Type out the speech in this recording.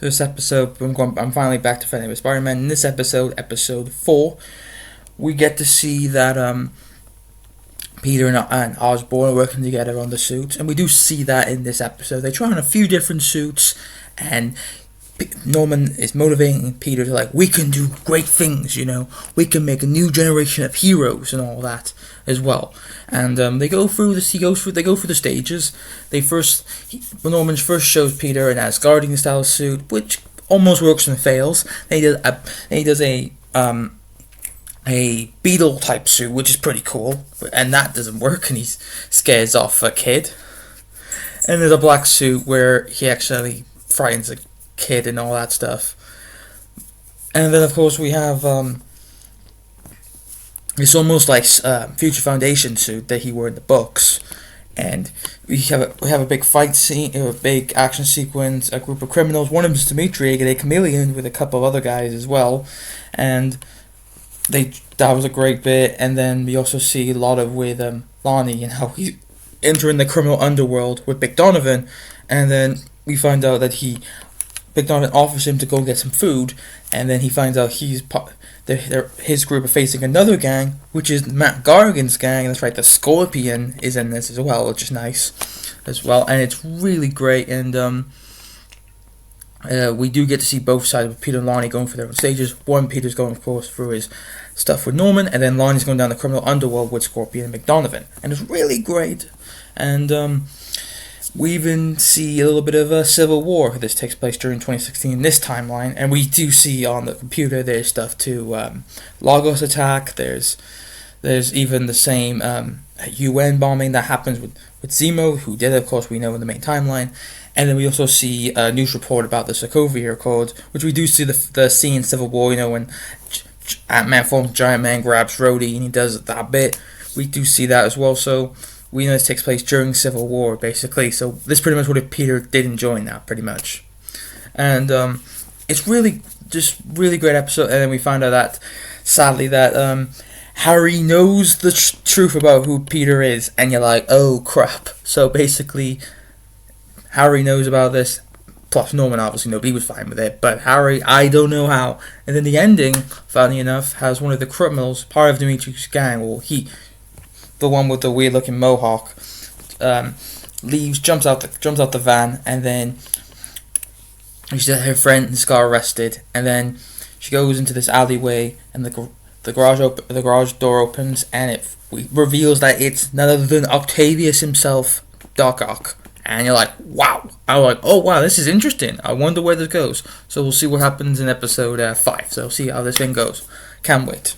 This episode, I'm finally back to fighting with Spiderman. In this episode, episode 4, we get to see that Peter and Osborn are working together on the suits, and we do see that in this episode. They try on a few different suits, and Norman is motivating Peter to we can do great things, we can make a new generation of heroes and all that as well. And they go through the stages. Norman first shows Peter an Asgardian style suit, which almost works and fails. Then he does a beetle type suit, which is pretty cool, and that doesn't work, and he scares off a kid. And there's a black suit where he actually frightens a kid and all that stuff. And then of course we have it's almost like Future Foundation suit that he wore in the books, and we have a big fight scene, a big action sequence, a group of criminals. One of them is Dimitri, a chameleon, with a couple of other guys as well, and that was a great bit. And then we also see a lot of with Lonnie and how he's entering the criminal underworld with Big Donovan, and then we find out that Big Donovan offers him to go get some food, and then he finds out his group are facing another gang, which is Matt Gargan's gang, and that's right, the Scorpion is in this as well, which is nice as well, and it's really great. And we do get to see both sides with Peter and Lonnie going for their own stages. Peter's going, of course, through his stuff with Norman, and then Lonnie's going down the criminal underworld with Scorpion and McDonovan, and it's really great. And we even see a little bit of a civil war. This takes place during 2016 in this timeline, and we do see on the computer there's stuff to Lagos attack. There's even the same UN bombing that happens with Zemo, who did it, of course, we know in the main timeline. And then we also see a news report about the Sokovia Accords, which we do see the scene in Civil War, when Ant-Man forms Giant Man, grabs Rhodey, and he does that bit. We do see that as well, so we know this takes place during Civil War, basically. So this pretty much what if Peter did enjoy that, pretty much. And it's really great episode. And then we find out that, sadly, that Harry knows the truth about who Peter is, and you're like, oh crap. So basically, Harry knows about this, plus Norman obviously knew, he was fine with it, but Harry, I don't know how. And then the ending, funny enough, has one of the criminals, part of Dimitri's gang, or the one with the weird looking mohawk, leaves, jumps out the van, and then her friends got arrested, and then she goes into this alleyway, and the garage door opens, and it reveals that it's none other than Octavius himself, Doc Ock. And you're like, wow. I'm like, oh wow, this is interesting. I wonder where this goes. So we'll see what happens in episode 5. So see how this thing goes. Can't wait.